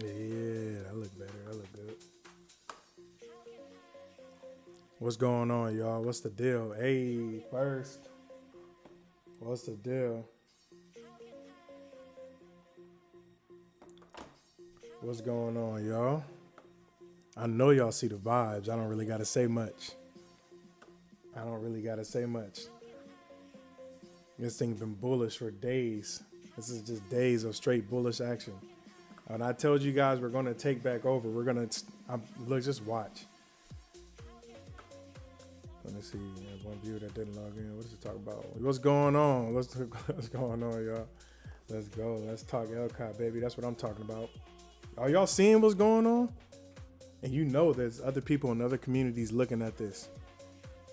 Yeah, that look better. That look good. What's going on, y'all? What's the deal? Hey, first, what's the deal? What's going on, y'all? I know y'all see the vibes. I don't really gotta say much. I don't really gotta say much. This thing's been bullish for days. This is just days of straight bullish action. And I told you guys we're gonna take back over. We're gonna look, just watch. Let me see. I have one viewer that didn't log in. What does it talk about? What's going on? What's going on, y'all? Let's go. Let's talk Lcot, baby. That's what I'm talking about. Are y'all seeing what's going on? And you know there's other people in other communities looking at this.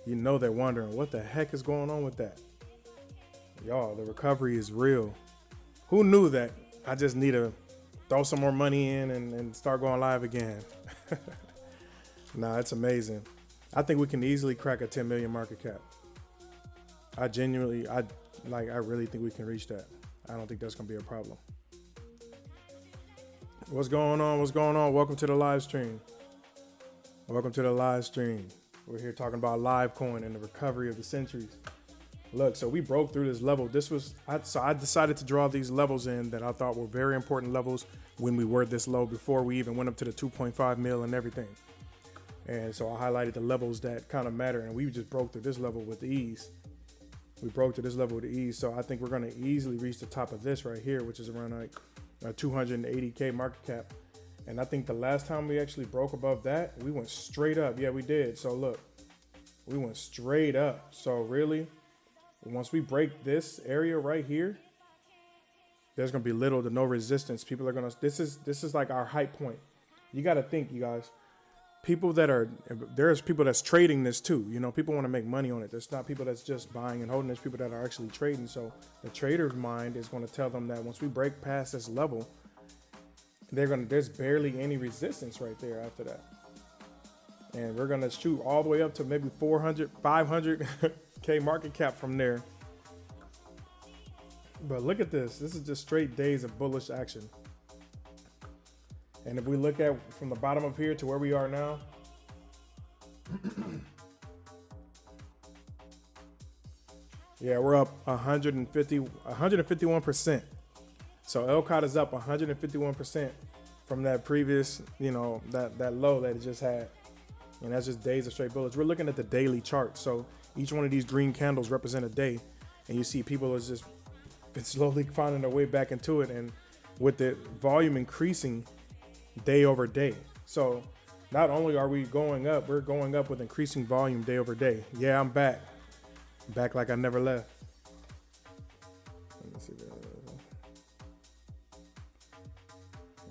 You know they're wondering what the heck is going on with that. Y'all, the recovery is real. Who knew that? I just need to throw some more money in and start going live again. Nah, it's amazing. I think we can easily crack a 10 million market cap. I really think we can reach that. I don't think that's gonna be a problem. What's going on? What's going on? Welcome to the live stream. Welcome to the live stream. We're here talking about Lcot and the recovery of the centuries. Look, so we broke through this level. So I decided to draw these levels in that I thought were very important levels when we were this low before we even went up to the 2.5 mil and everything. And so I highlighted the levels that kind of matter, and we just broke through this level with ease. We broke to this level with ease. So I think we're going to easily reach the top of this right here, which is around like a 280K market cap. And I think the last time we actually broke above that, we went straight up. Yeah, we did. So look, we went straight up. So really, once we break this area right here, there's going to be little to no resistance. People are going to, this is like our hype point. You got to think, you guys. There's people that's trading this too. You know, people want to make money on it. There's not people that's just buying and holding. There's people that are actually trading. So the trader's mind is going to tell them that once we break past this level, there's barely any resistance right there after that. And we're going to shoot all the way up to maybe 400, 500K market cap from there. But look at this. This is just straight days of bullish action. And if we look at from the bottom of here to where we are now, yeah, we're up 151%. So Lcot is up 151% from that previous, that low that it just had. And that's just days of straight bullish. We're looking at the daily chart. So each one of these green candles represent a day. And you see people is just slowly finding their way back into it. And with the volume increasing day over day. So not only are we going up, we're going up with increasing volume day over day. Yeah, I'm back. Back like I never left. Let me see that.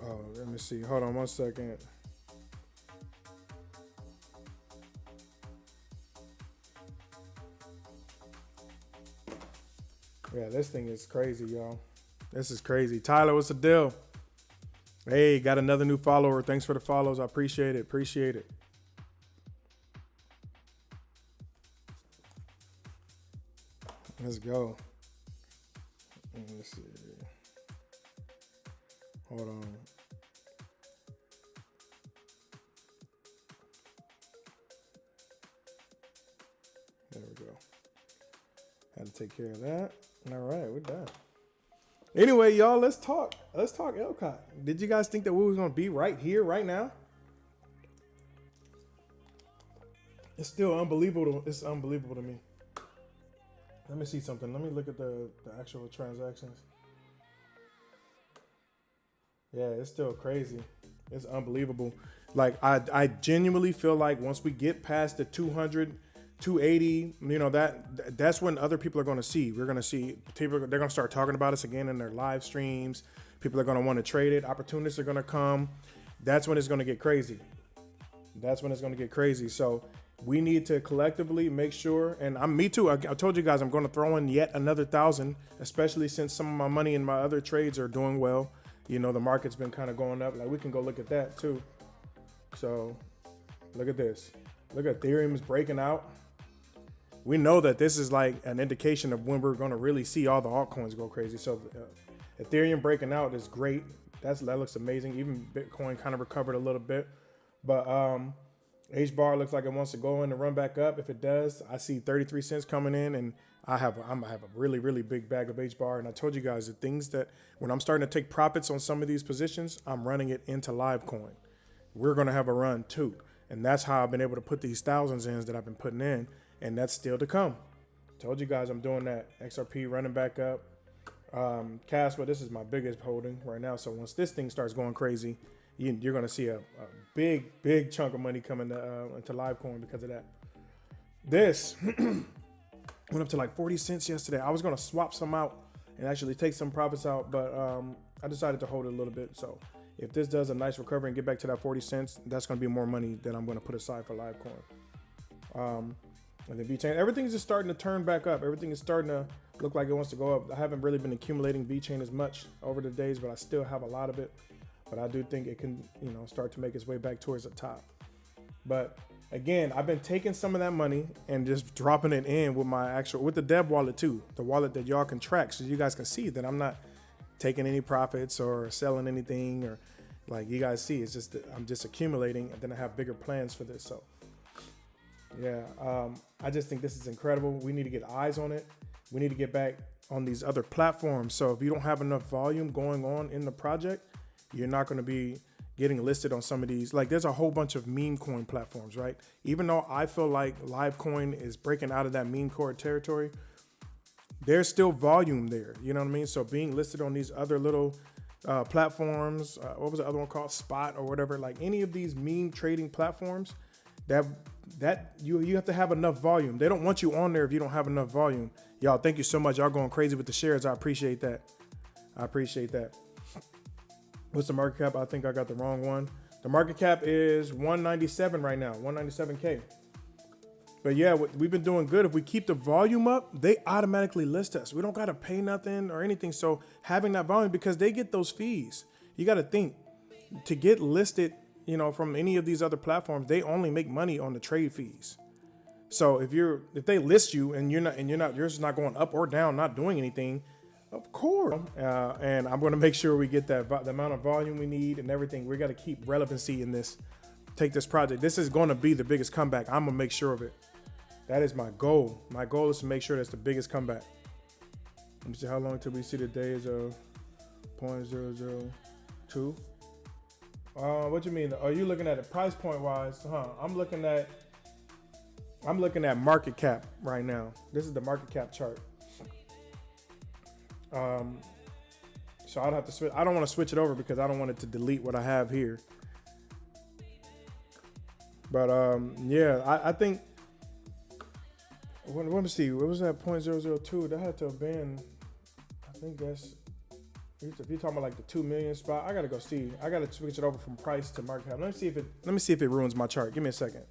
Oh, let me see. Hold on 1 second. Yeah, this thing is crazy, y'all. This is crazy. Tyler, what's the deal? Hey, got another new follower. Thanks for the follows. I appreciate it. Appreciate it. Let's go. Let me see. Hold on. There we go. Had to take care of that. All right, we're done. Anyway, y'all, let's talk. Let's talk Lcot. Did you guys think that we was gonna be right here, right now? It's still unbelievable. It's unbelievable to me. Let me see something. Let me look at the actual transactions. Yeah, it's still crazy. It's unbelievable. Like I genuinely feel like once we get past the 200, 280, that's when other people are going to see. We're going to see people, they're going to start talking about us again in their live streams. People are going to want to trade it. Opportunists are going to come. That's when it's going to get crazy. That's when it's going to get crazy. So we need to collectively make sure, and me too. I told you guys I'm going to throw in yet another 1,000, especially since some of my money in my other trades are doing well. The market's been kind of going up. Like we can go look at that too. So look at this. Look at Ethereum's breaking out. We know that this is like an indication of when we're going to really see all the altcoins go crazy. So Ethereum breaking out is great. That looks amazing. Even Bitcoin kind of recovered a little bit, but H bar looks like it wants to go in and run back up. If it does, I see 33 cents coming in, and I'm gonna have a really, really big bag of H bar. And I told you guys the things that when I'm starting to take profits on some of these positions, I'm running it into Livecoin. We're gonna have a run too, and that's how I've been able to put these thousands in that I've been putting in, and that's still to come. Told you guys I'm doing that. XRP running back up. Casper, this is my biggest holding right now. So once this thing starts going crazy, you're going to see a big chunk of money coming into Livecoin because of that. This went up to like 40 cents yesterday. I was going to swap some out and actually take some profits out, but I decided to hold it a little bit. So if this does a nice recovery and get back to that 40 cents, that's going to be more money that I'm going to put aside for Livecoin. And the VeChain, everything's just starting to turn back up. Everything is starting to look like it wants to go up. I haven't really been accumulating VeChain as much over the days, but I still have a lot of it. But I do think it can, start to make its way back towards the top. But again, I've been taking some of that money and just dropping it in with the Deb wallet too, the wallet that y'all can track, so you guys can see that I'm not taking any profits or selling anything, or like you guys see, it's just that I'm just accumulating, and then I have bigger plans for this. So yeah, I just think this is incredible. We need to get eyes on it. We need to get back on these other platforms. So if you don't have enough volume going on in the project, you're not going to be getting listed on some of these. Like there's a whole bunch of meme coin platforms, right? Even though I feel like Livecoin is breaking out of that meme coin territory, there's still volume there. You know what I mean? So being listed on these other little platforms, what was the other one called? Spot or whatever, like any of these meme trading platforms, that you have to have enough volume. They don't want you on there if you don't have enough volume. Y'all, thank you so much. Y'all going crazy with the shares. I appreciate that. What's the market cap? I think I got the wrong one. The market cap is 197 right now, 197K. But yeah, we've been doing good. If we keep the volume up, they automatically list us. We don't got to pay nothing or anything. So having that volume, because they get those fees, you got to think to get listed, from any of these other platforms, they only make money on the trade fees. So if they list you and you're just not going up or down, not doing anything, of course. And I'm going to make sure we get the amount of volume we need and everything. We got to keep relevancy in this. Take this project. This is going to be the biggest comeback. I'm going to make sure of it. That is my goal. My goal is to make sure that's the biggest comeback. Let me see how long until we see the days of 0.002. What you mean? Are you looking at it price point wise? I'm looking at market cap right now. This is the market cap chart. So I'd have to switch. I don't want to switch it over because I don't want it to delete what I have here. But yeah, I think. Let me see. What was that 0.002? That had to have been. I think that's. If you're talking about like the 2 million spot, I gotta go see. I gotta switch it over from price to market cap. Let me see if it ruins my chart. Give me a second.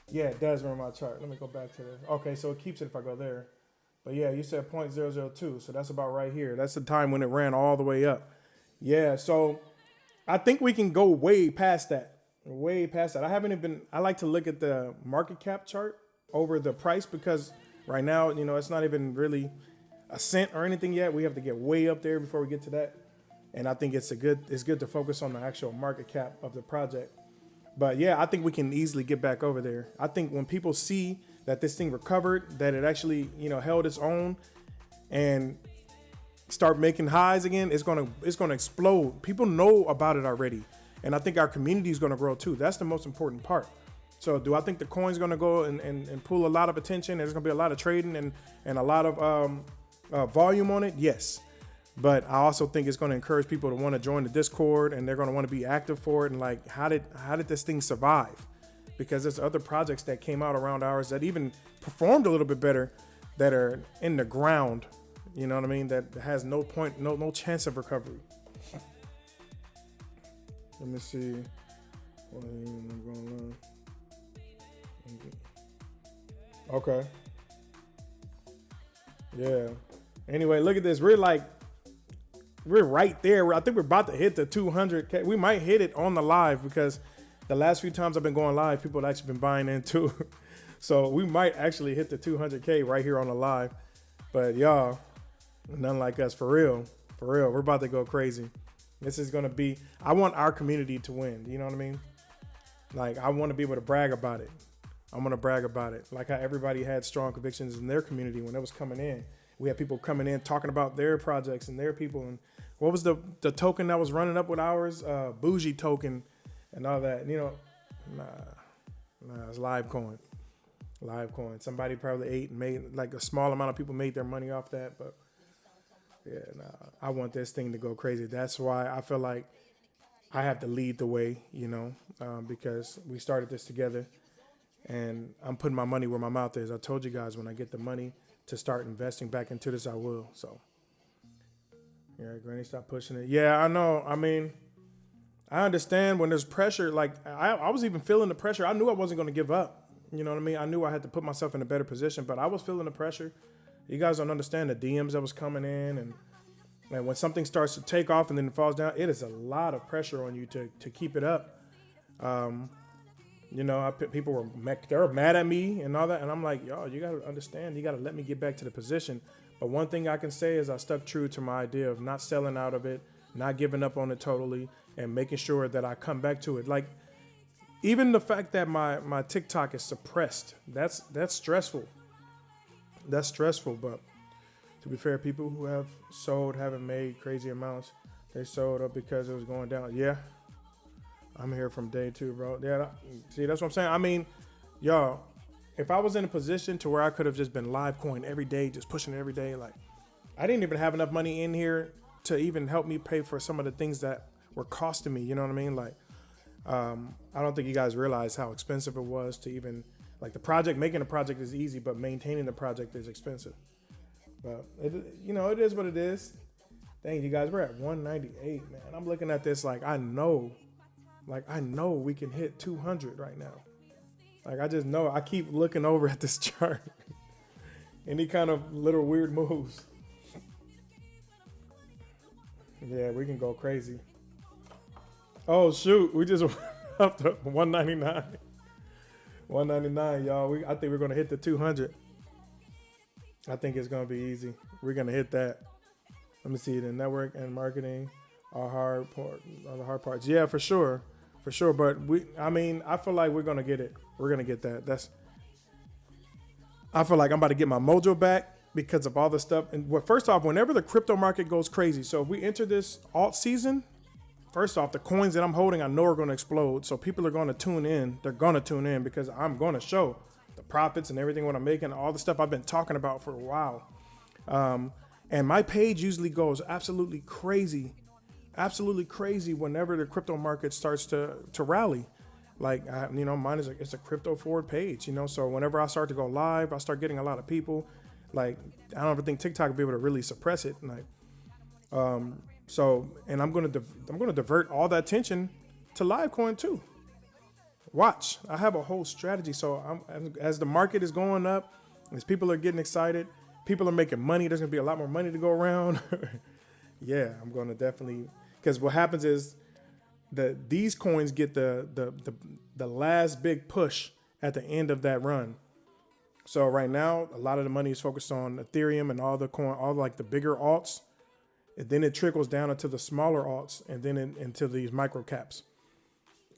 Yeah, it does ruin my chart. Let me go back to this. Okay, so it keeps it if I go there. But yeah, you said 0.002, so that's about right here. That's the time when it ran all the way up. Yeah, so I think we can go way past that. Way past that. I like to look at the market cap chart over the price because right now, it's not even really a cent or anything yet. We have to get way up there before we get to that. And I think it's good to focus on the actual market cap of the project. But yeah, I think we can easily get back over there. I think when people see that this thing recovered, that it actually, held its own and start making highs again, it's gonna explode. People know about it already. And I think our community is gonna grow too. That's the most important part. So do I think the coin's gonna go and pull a lot of attention? There's gonna be a lot of trading and a lot of volume on it? Yes. But I also think it's going to encourage people to want to join the Discord, and they're going to want to be active for it. And like, how did this thing survive? Because there's other projects that came out around ours that even performed a little bit better, that are in the ground. You know what I mean? That has no chance of recovery. Let me see. Okay. Yeah. Anyway, look at this. We're right there. I think we're about to hit the 200K. We might hit it on the live because the last few times I've been going live, people have actually been buying in too. So we might actually hit the 200K right here on the live. But y'all, None like us, for real. For real. We're about to go crazy. This is going to be, I want our community to win. You know what I mean? Like, I want to be able to brag about it. I'm going to brag about it. Like how everybody had strong convictions in their community when it was coming in. We had people coming in talking about their projects and their people. And what was the token that was running up with ours? Bougie token and all that. You know, nah, it's Livecoin. Livecoin. Somebody probably ate and made, like a small amount of people made their money off that. But yeah, nah, I want this thing to go crazy. That's why I feel like I have to lead the way, you know, because we started this together. And I'm putting my money where my mouth is. I told you guys when I get the money to start investing back into this, I will. So, yeah, Granny, stop pushing it. Yeah, I know. I mean, I understand when there's pressure. Like, I was even feeling the pressure. I knew I wasn't going to give up. You know what I mean? I knew I had to put myself in a better position, but I was feeling the pressure. You guys don't understand the DMs that was coming in. And when something starts to take off and then it falls down, it is a lot of pressure on you to keep it up. You know, people were mad at me and all that. And I'm like, y'all, you got to understand. You got to let me get back to the position. But one thing I can say is I stuck true to my idea of not selling out of it, not giving up on it totally, and making sure that I come back to it. Like, even the fact that my TikTok is suppressed, that's stressful. That's stressful. But to be fair, people who have sold haven't made crazy amounts. They sold up because it was going down. Yeah. I'm here from day 2, bro. Yeah, see, that's what I'm saying. I mean, y'all, if I was in a position to where I could have just been Livecoin every day, just pushing it every day, like, I didn't even have enough money in here to even help me pay for some of the things that were costing me. You know what I mean? Like, I don't think you guys realize how expensive it was to even, like, making a project is easy, but maintaining the project is expensive. But, you know, it is what it is. Dang, you guys, we're at 198, man. I'm looking at this like I know we can hit 200 right now. Like, I just know. I keep looking over at this chart. Any kind of little weird moves. Yeah, we can go crazy. Oh, shoot. We just went up to 199. 199, y'all. I think we're going to hit the 200. I think it's going to be easy. We're going to hit that. Let me see. The network and marketing are the hard parts. Yeah, for sure. For sure. But I feel like we're going to get it. We're going to get that. I feel like I'm about to get my mojo back because of all the stuff. And first off, whenever the crypto market goes crazy. So if we enter this alt season, first off, the coins that I'm holding, I know are going to explode. So people are going to tune in. They're going to tune in because I'm going to show the profits and everything what I'm making, all the stuff I've been talking about for a while. And my page usually goes absolutely crazy whenever the crypto market starts to rally. Like, mine it's a crypto forward page, so whenever I start to go live, I start getting a lot of people. Like, I don't ever think TikTok will be able to really suppress it. Like, and I'm going to divert all that attention to Livecoin too. Watch, I have a whole strategy. So as the market is going up, as people are getting excited, people are making money. There's gonna be a lot more money to go around. Yeah, I'm gonna definitely, because what happens is these coins get the last big push at the end of that run. So right now, a lot of the money is focused on Ethereum and all like the bigger alts, and then it trickles down into the smaller alts, and then into these micro caps.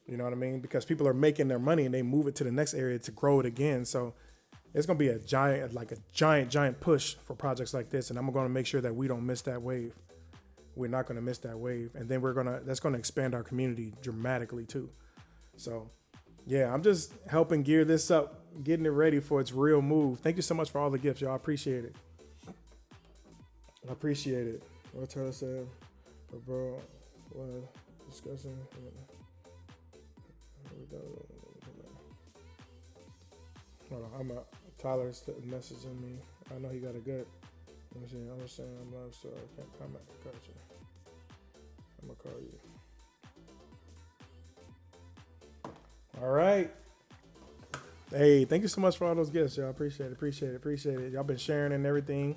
You know what I mean? Because people are making their money and they move it to the next area to grow it again. So it's going to be a giant push for projects like this. And I'm going to make sure that we don't miss that wave. We're not going to miss that wave. And then that's going to expand our community dramatically too. So yeah, I'm just helping gear this up, getting it ready for its real move. Thank you so much for all the gifts, y'all. I appreciate it. I appreciate it. What Taylor said, bro, what discussing. Hold on, Tyler's messaging me. I know he got a good. Let me see. I'm just saying I'm live, so I can't comment. Gotcha. I'm gonna call you. All right. Hey, thank you so much for all those gifts, y'all. Appreciate it. Y'all been sharing and everything.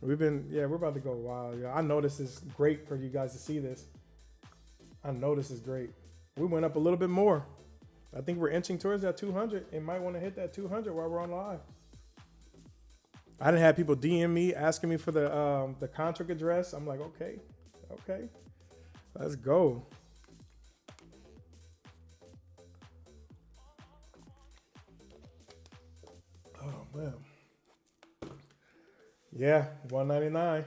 We're about to go wild, y'all. I know this is great for you guys to see this. I know this is great. We went up a little bit more. I think we're inching towards that 200 and might want to hit that 200 while we're on live. I didn't have people DM me asking me for the contract address. I'm like, okay, let's go. Oh man, yeah, 199.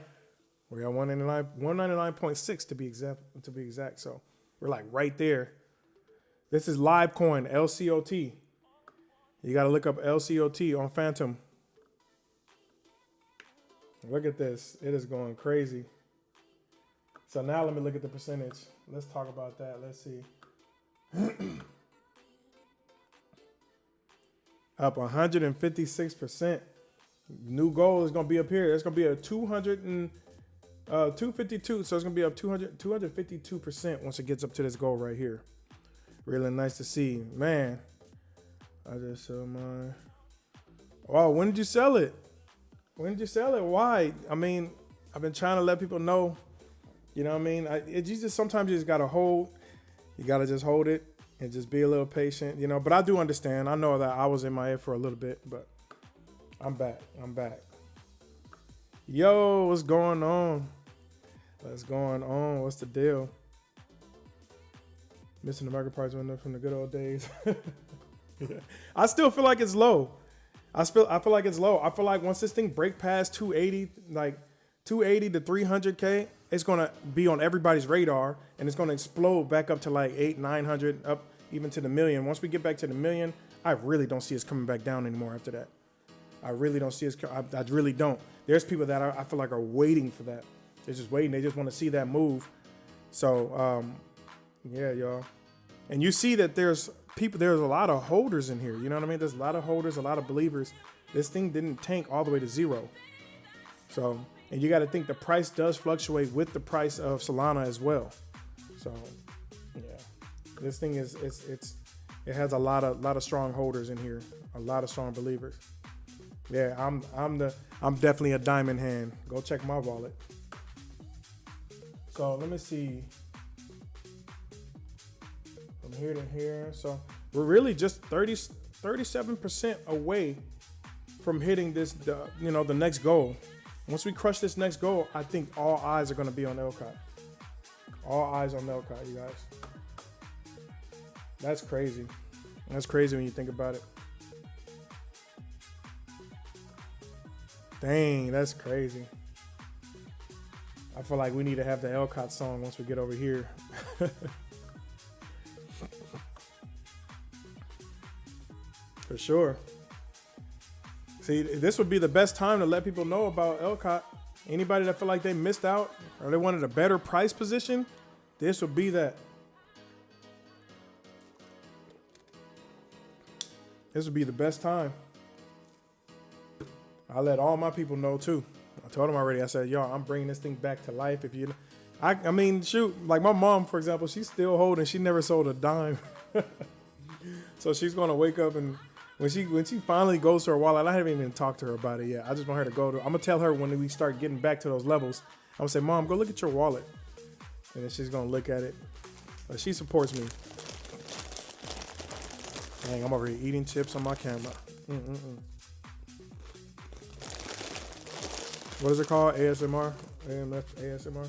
We're at 199.6 to be exact. So we're like right there. This is Livecoin, LCOT. You got to look up LCOT on Phantom. Look at this. It is going crazy. So now let me look at the percentage. Let's talk about that. Let's see. Up 156%. New goal is going to be up here. It's going to be a 252. So it's going to be up 252% once it gets up to this goal right here. Really nice to see. Man, I just sold mine. Oh, when did you sell it? When did you sell it? Why? I mean, I've been trying to let people know. You know what I mean? Sometimes you just got to hold. You got to just hold it and just be a little patient, you know. But I do understand. I know that I was in my head for a little bit, but I'm back. Yo, what's going on? What's going on? What's the deal? Missing the market price window from the good old days. Yeah. I still feel like it's low. I feel like it's low. I feel like once this thing break past 280, like 280 to 300K, it's going to be on everybody's radar and it's going to explode back up to like 800-900, up even to the million. Once we get back to the million, I really don't see us coming back down anymore after that. I really don't see us. I really don't. There's people that I feel like are waiting for that. They're just waiting. They just want to see that move. So, yeah, y'all. And you see that there's a lot of holders in here. You know what I mean? There's a lot of holders, a lot of believers. This thing didn't tank all the way to zero. So, and you got to think the price does fluctuate with the price of Solana as well. So, yeah, this thing it has a lot of strong holders in here, a lot of strong believers. Yeah, I'm definitely a diamond hand. Go check my wallet. So let me see. From here to here. So we're really just 37% away from hitting the next goal. Once we crush this next goal, I think all eyes are going to be on Lcot. All eyes on Lcot, you guys. That's crazy. That's crazy when you think about it. Dang, that's crazy. I feel like we need to have the Lcot song once we get over here. For sure. See, this would be the best time to let people know about Lcot. Anybody that feel like they missed out or they wanted a better price position, this would be that. This would be the best time. I let all my people know too. I told them already. I said, y'all, I'm bringing this thing back to life. I mean, shoot, like my mom, for example, she's still holding. She never sold a dime. So she's going to wake up and when she finally goes to her wallet, I haven't even talked to her about it yet. I just want her to go to, I'm going to tell her when we start getting back to those levels, I'm going to say, Mom, go look at your wallet. And then she's going to look at it. But she supports me. Dang, I'm over here eating chips on my camera. What is it called? ASMR? ASMR?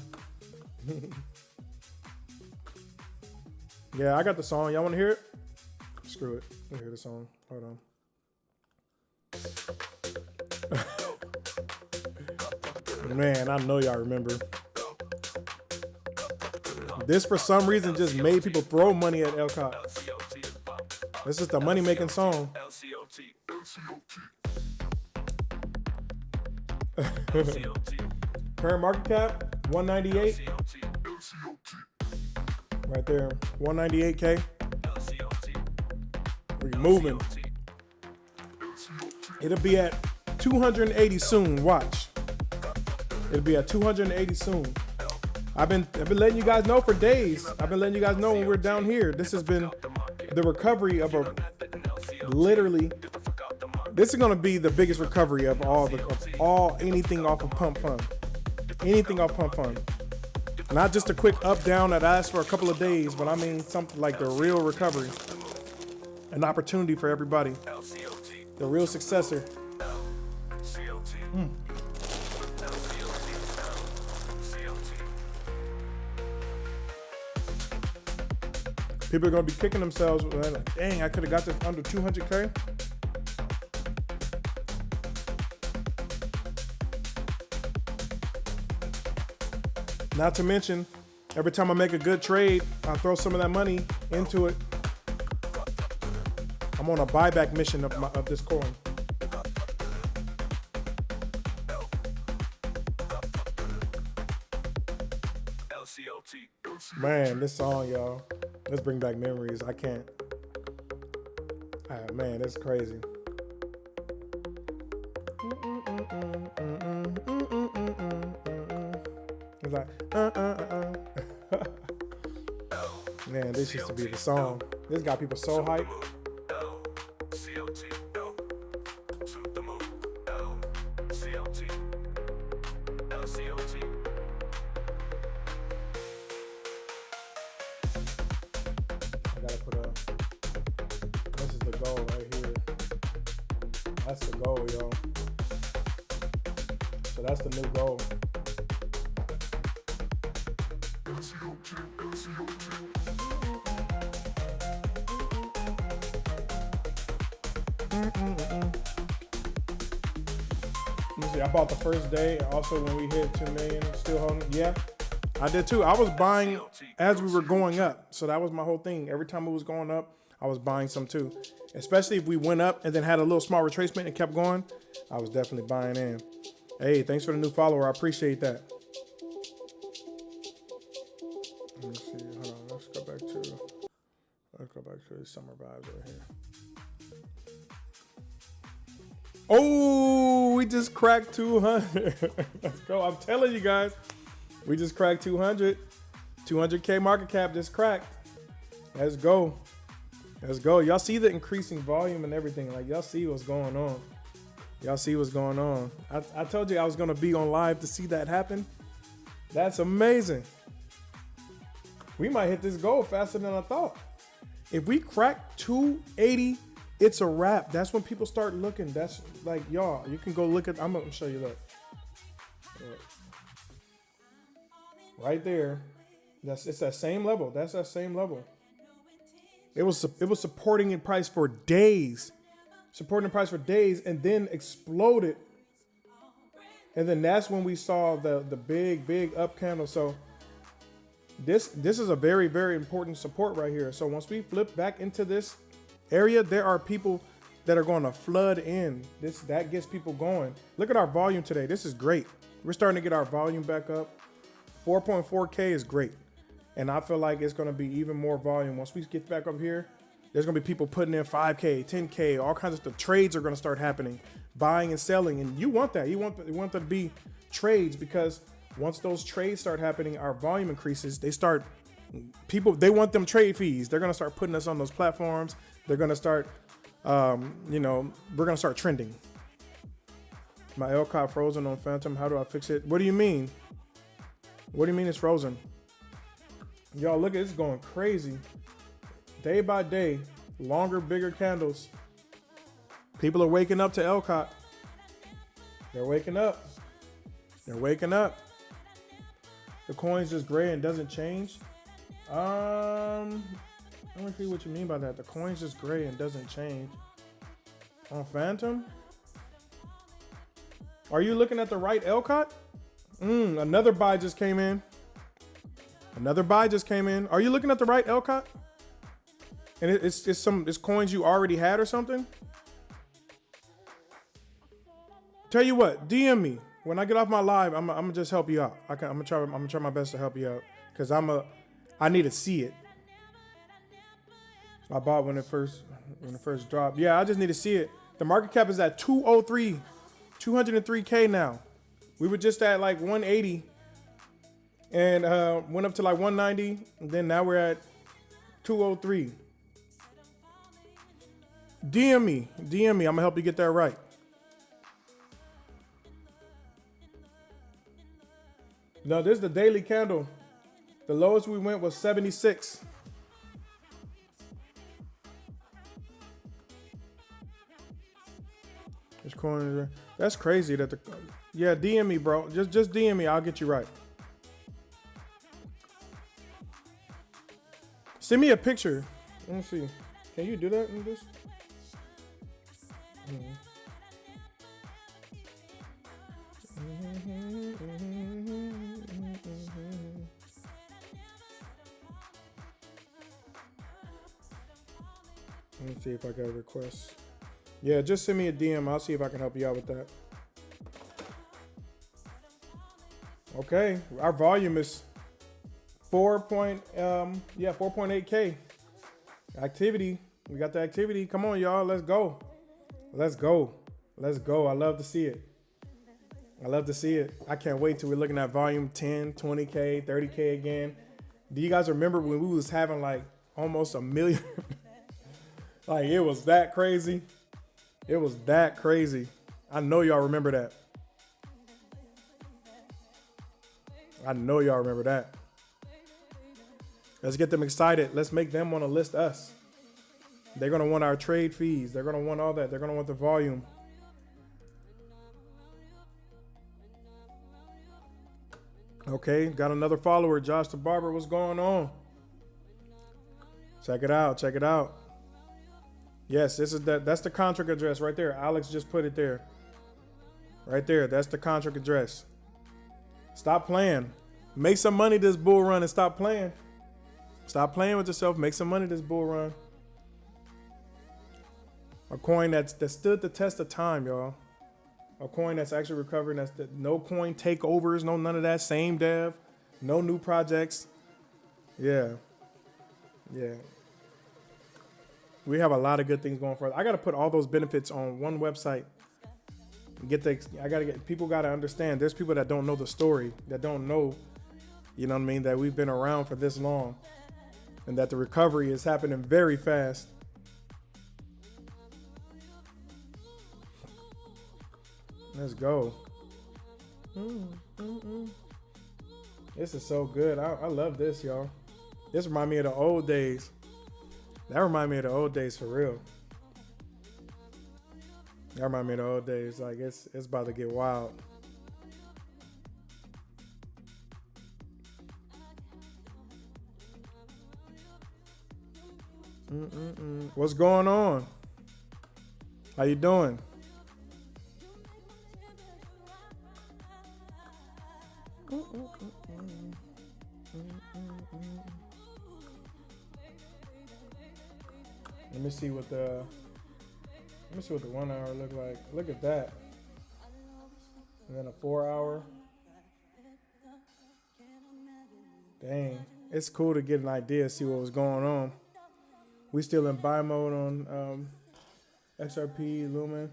Yeah, I got the song. Y'all want to hear it? Screw it. Let me hear the song. Hold on. Man, I know y'all remember. This, for some reason, just made people throw money at Lcot. This is the money-making song. Current market cap, 198. Right there, 198K. We're moving. It'll be at 280 soon. Watch. It'll be at 280 soon. I've been letting you guys know for days. I've been letting you guys know when we're down here. This has been the recovery of literally. This is going to be the biggest recovery of anything off of Pump Fund. Anything off Pump Fund. Not just a quick up down that lasts for a couple of days, but I mean something like the real recovery. An opportunity for everybody. The real successor. People are gonna be kicking themselves. Like, dang, I could have got this under 200K. Not to mention, every time I make a good trade, I throw some of that money into it. I'm on a buyback mission of this coin. Man, this song, y'all. Let's bring back memories. I can't. Man, it's crazy. It's like, Man, this used to be the song. This got people so hyped. I gotta put a, this is the goal right here. That's the goal, yo. So that's the new goal. Let me see, I bought the first day. Also, when we hit 2 million, still holding. Yeah, I did too. I was buying as we were going up. So that was my whole thing. Every time it was going up, I was buying some too. Especially if we went up and then had a little small retracement and kept going, I was definitely buying in. Hey, thanks for the new follower. I appreciate that. Let me see. Hold on. Let's go back to the summer vibes over here. Oh, we just cracked 200. Let's go. I'm telling you guys, we just cracked 200. 200K market cap just cracked. Let's go. Let's go. Y'all see the increasing volume and everything. Like, y'all see what's going on. Y'all see what's going on. I told you I was going to be on live to see that happen. That's amazing. We might hit this goal faster than I thought. If we crack 280, it's a wrap. That's when people start looking. That's like, y'all, you can go look at, I'm going to show you, look. Right there. It's that same level. That's that same level. It was supporting in price for days. Supporting price for days and then exploded. And then that's when we saw the big up candle. So this is a very, very important support right here. So once we flip back into this area, there are people that are going to flood in. That gets people going. Look at our volume today. This is great. We're starting to get our volume back up. 4.4K is great. And I feel like it's going to be even more volume. Once we get back up here, there's going to be people putting in 5K, 10K, all kinds of stuff. Trades are going to start happening, buying and selling. And you want that. You want there to be trades, because once those trades start happening, our volume increases. They want them trade fees. They're going to start putting us on those platforms. They're going to start, we're going to start trending. My Lcot frozen on Phantom. How do I fix it? What do you mean? What do you mean it's frozen? Y'all, look at this going crazy. Day by day, longer, bigger candles. People are waking up to Lcot. They're waking up. They're waking up. The coin's just gray and doesn't change. I don't see what you mean by that. The coin's just gray and doesn't change. On Phantom? Are you looking at the right Lcot? Another buy just came in. Another buy just came in. Are you looking at the right Lcot? And it's coins you already had or something? Tell you what, DM me. When I get off my live, I'm gonna just help you out. I'm gonna try my best to help you out, because I need to see it. I bought when it first dropped. Yeah, I just need to see it. The market cap is at 203K now. We were just at like 180 and went up to like 190, and then now we're at 203. DM me. I'm gonna help you get that right. No, this is the daily candle. The lowest we went was 76. This coin, that's crazy that yeah, DM me, bro. Just DM me. I'll get you right. Send me a picture. Let me see. Can you do that in this? Let me see if I got a request. Yeah, just send me a DM. I'll see if I can help you out with that. Okay, our volume is 4.8K. Activity. We got the activity. Come on, y'all. Let's go. Let's go. Let's go. I love to see it. I love to see it. I can't wait till we're looking at volume 10, 20K, 30K again. Do you guys remember when we was having like almost a million? Like it was that crazy. It was that crazy. I know y'all remember that. I know y'all remember that. Let's get them excited. Let's make them want to list us. They're going to want our trade fees. They're going to want all that. They're going to want the volume. Okay, got another follower. Josh the Barber, what's going on? Check it out. Check it out. Yes, this is that's the contract address right there. Alex just put it there. Right there. That's the contract address. Stop playing. Make some money this bull run and stop playing. Stop playing with yourself. Make some money this bull run. A coin that stood the test of time, y'all. A coin that's actually recovering. That's no coin takeovers. No none of that. Same dev. No new projects. Yeah. Yeah. We have a lot of good things going for us. I got to put all those benefits on one website. People got to understand. There's people that don't know the story, that don't know, you know what I mean, that we've been around for this long and that the recovery is happening very fast. Let's go. This is so good. I love this, y'all. This reminds me of the old days. That reminds me of the old days for real. That reminds me of the old days. Like it's about to get wild. What's going on? How you doing? Let me see what the 1 hour look like. Look at that. And then a 4 hour. Dang. It's cool to get an idea, see what was going on. We still in buy mode on XRP, Lumen.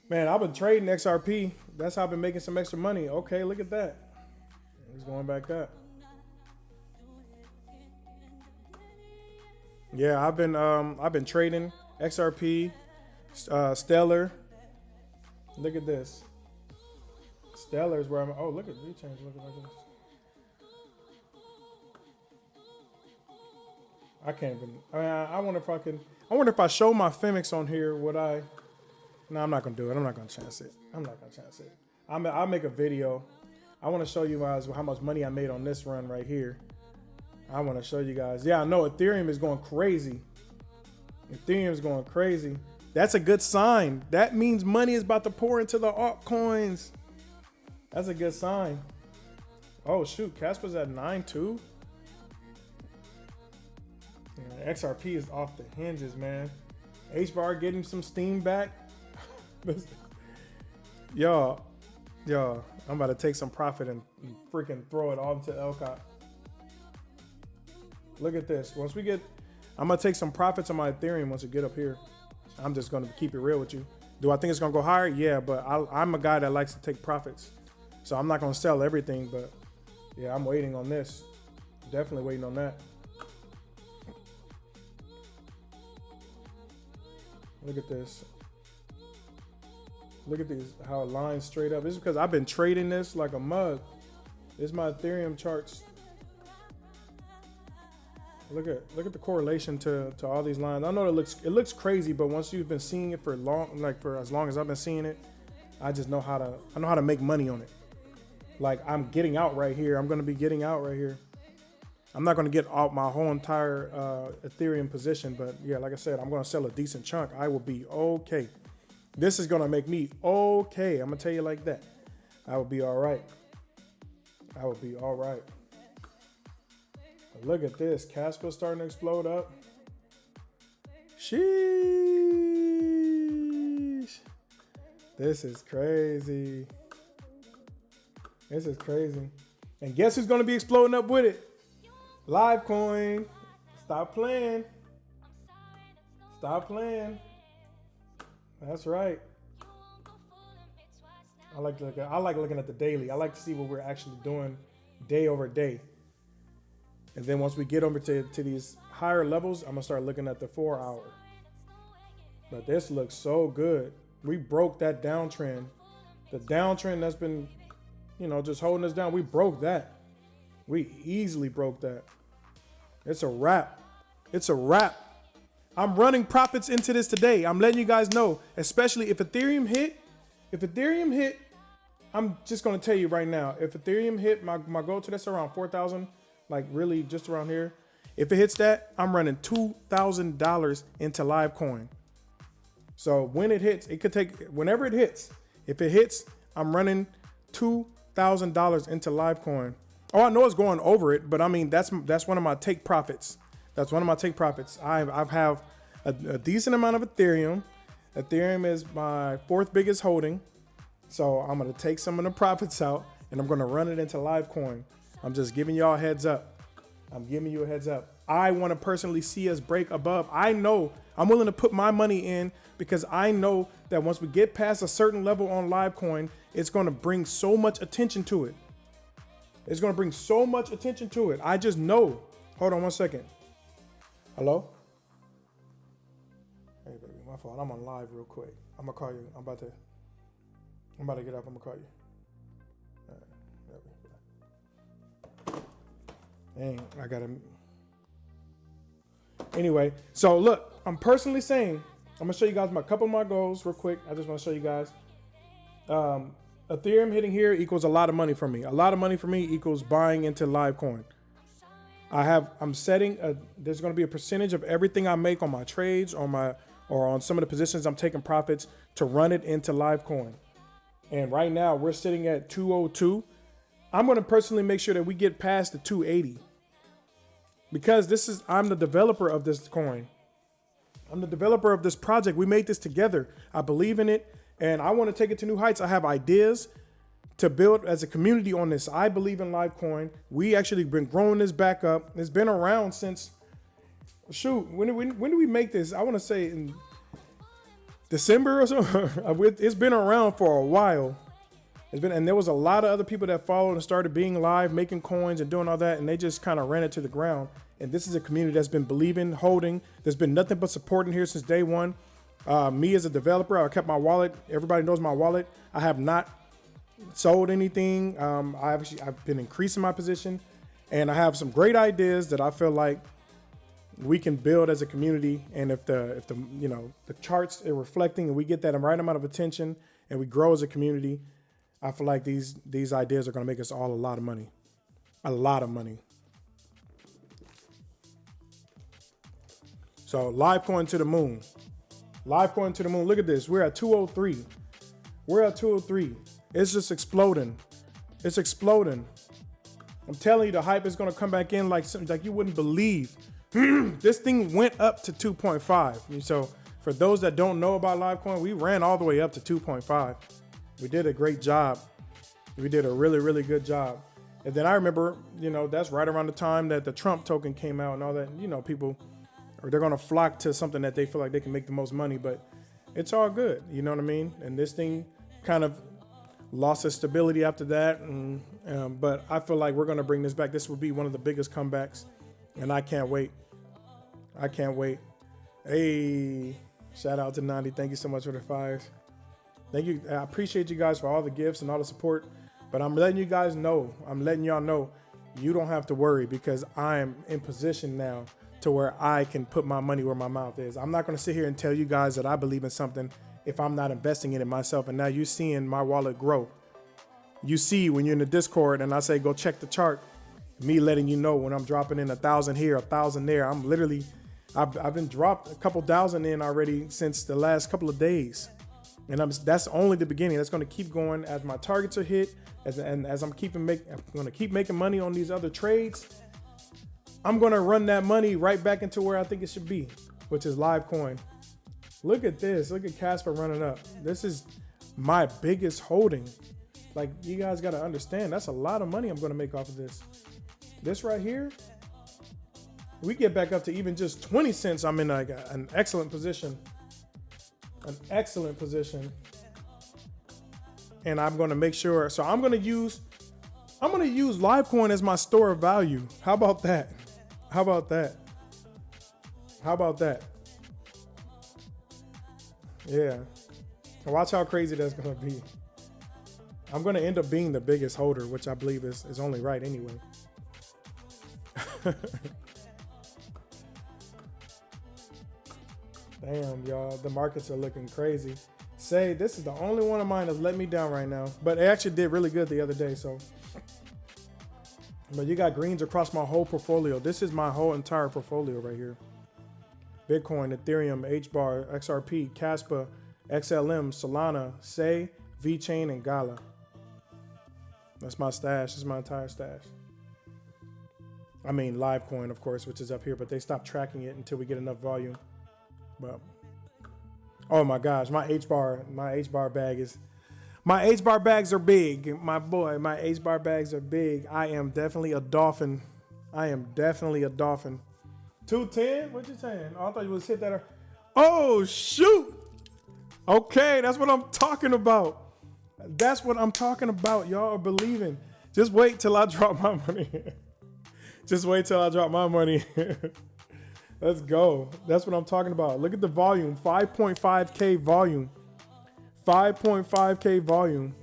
Man, I've been trading XRP. That's how I've been making some extra money. Okay, look at that. It's going back up. Yeah, I've been trading XRP, Stellar. Look at this. Stellar is where I'm. Oh, look at these change. Look at this. I can't even. I wonder if I can. I wonder if I show my Femix on here. Would I? No, I'm not gonna do it. I'm not gonna chance it. I'll make a video. I want to show you guys how much money I made on this run right here. I want to show you guys. Yeah, I know Ethereum is going crazy. Ethereum is going crazy. That's a good sign. That means money is about to pour into the altcoins. That's a good sign. Oh shoot, Casper's at 9.2. Yeah, XRP is off the hinges, man. H-bar getting some steam back. Y'all, I'm about to take some profit and freaking throw it all into Lcot. Look at this. I'm gonna take some profits on my Ethereum once we get up here. I'm just gonna keep it real with you. Do I think it's gonna go higher? Yeah, but I'm a guy that likes to take profits. So I'm not gonna sell everything, but yeah, I'm waiting on this. Definitely waiting on that. Look at this. Look at these, how it lines straight up. This is because I've been trading this like a mug. This is my Ethereum charts. Look at the correlation to all these lines. I know it looks crazy, but once you've been seeing it for as long as I've been seeing it, I know how to make money on it. Like I'm getting out right here. I'm gonna be getting out right here. I'm not going to get out my whole entire Ethereum position, but yeah, like I said, I'm going to sell a decent chunk. I will be okay. This is going to make me okay. I'm going to tell you like that. I will be all right. I will be all right. But look at this. Casper starting to explode up. Sheesh. This is crazy. This is crazy. And guess who's going to be exploding up with it? Livecoin. Stop playing. Stop playing. That's right. I like looking at the daily. I like to see what we're actually doing day over day. And then once we get over to these higher levels, I'm gonna start looking at the 4 hour. But this looks so good. We broke that downtrend. The downtrend that's been, just holding us down. We broke that. We easily broke that. It's a wrap. It's a wrap. I'm running profits into this today. I'm letting you guys know, especially if Ethereum hit, I'm just going to tell you right now, if Ethereum hit my goal to that's around 4,000, like really just around here. If it hits that, I'm running $2,000 into Livecoin. So when it hits, it could take, whenever it hits, if it hits, I'm running $2,000 into Livecoin. Oh, I know it's going over it, but I mean, that's one of my take profits. That's one of my take profits. I have a decent amount of Ethereum. Ethereum is my 4th biggest holding. So I'm going to take some of the profits out and I'm going to run it into Livecoin. I'm just giving y'all a heads up. I'm giving you a heads up. I want to personally see us break above. I know I'm willing to put my money in because I know that once we get past a certain level on Livecoin, it's going to bring so much attention to it. It's going to bring so much attention to it. I just know. Hold on one second. Hello? Hey, baby, my fault. I'm on live real quick. I'm going to call you. I'm about to get up. I'm going to call you. All right. Dang, I got to. Anyway, so look, I'm personally saying, I'm going to show you guys a couple of my goals real quick. I just want to show you guys. Ethereum hitting here equals a lot of money for me. A lot of money for me equals buying into Livecoin. I'm setting there's going to be a percentage of everything I make on my trades, or on some of the positions I'm taking profits to run it into Livecoin. And right now we're sitting at 202. I'm going to personally make sure that we get past the 280 because I'm the developer of this coin. I'm the developer of this project. We made this together. I believe in it. And I want to take it to new heights. I have ideas to build as a community on this. I believe in Livecoin. We actually been growing this back up. It's been around since, when did we make this? I want to say in December or so. It's been around for a while. And there was a lot of other people that followed and started being live, making coins and doing all that. And they just kind of ran it to the ground. And this is a community that's been believing, holding. There's been nothing but supporting here since day one. Me as a developer, I kept my wallet. Everybody knows my wallet. I have not sold anything. I've been increasing my position, and I have some great ideas that I feel like we can build as a community. And if the charts are reflecting and we get that right amount of attention and we grow as a community, I feel like these ideas are going to make us all a lot of money. A lot of money. So Livecoin to the moon. Livecoin to the moon. Look at this. We're at 203. We're at 203. It's just exploding. It's exploding. I'm telling you, the hype is going to come back in like something like you wouldn't believe. This thing went up to 2.5. So for those that don't know about Livecoin, we ran all the way up to 2.5. We did a great job. We did a really, really good job. And then I remember, that's right around the time that the Trump token came out and all that, people, or they're going to flock to something that they feel like they can make the most money, but it's all good. You know what I mean? And this thing kind of lost its stability after that. But I feel like we're going to bring this back. This will be one of the biggest comebacks, and I can't wait. I can't wait. Hey, shout out to Nandi. Thank you so much for the fires. Thank you. I appreciate you guys for all the gifts and all the support, but I'm letting you guys know, you don't have to worry because I am in position now to where I can put my money where my mouth is. I'm not going to sit here and tell you guys that I believe in something if I'm not investing in it myself. And now you're seeing my wallet grow. You see when you're in the Discord and I say, go check the chart. Me letting you know when I'm dropping in 1,000 here, 1,000 there. I'm literally, I've been dropped a couple thousand in already since the last couple of days. And that's only the beginning. That's going to keep going as my targets are hit, as I'm going to keep making money on these other trades. I'm going to run that money right back into where I think it should be, which is Lcot. Look at this. Look at Casper running up. This is my biggest holding. Like, you guys got to understand, that's a lot of money I'm going to make off of this. This right here, we get back up to even just 20 cents. I'm in like an excellent position. An excellent position. And I'm going to make sure. So I'm going to use Lcot as my store of value. How about that? How about that? How about that? Yeah. Watch how crazy that's going to be. I'm going to end up being the biggest holder, which I believe is only right anyway. Damn, y'all, the markets are looking crazy. Say, this is the only one of mine that's let me down right now, but it actually did really good the other day. So, but you got greens across my whole portfolio. This is my whole entire portfolio right here. Bitcoin, Ethereum, HBAR, XRP, Caspa, XLM, Solana, Say, VeChain, and Gala. That's my stash. This is my entire stash. I mean, Lcot, of course, which is up here, but they stopped tracking it until we get enough volume. But oh my gosh, my HBAR bags are big. My boy, my HBAR bags are big. I am definitely a dolphin. 210? What you saying? Oh, I thought you was hit that. Oh shoot. Okay, that's what I'm talking about. That's what I'm talking about. Y'all are believing. Just wait till I drop my money. Just wait till I drop my money. Let's go. That's what I'm talking about. Look at the volume. 5.5K volume. 5.5K volume.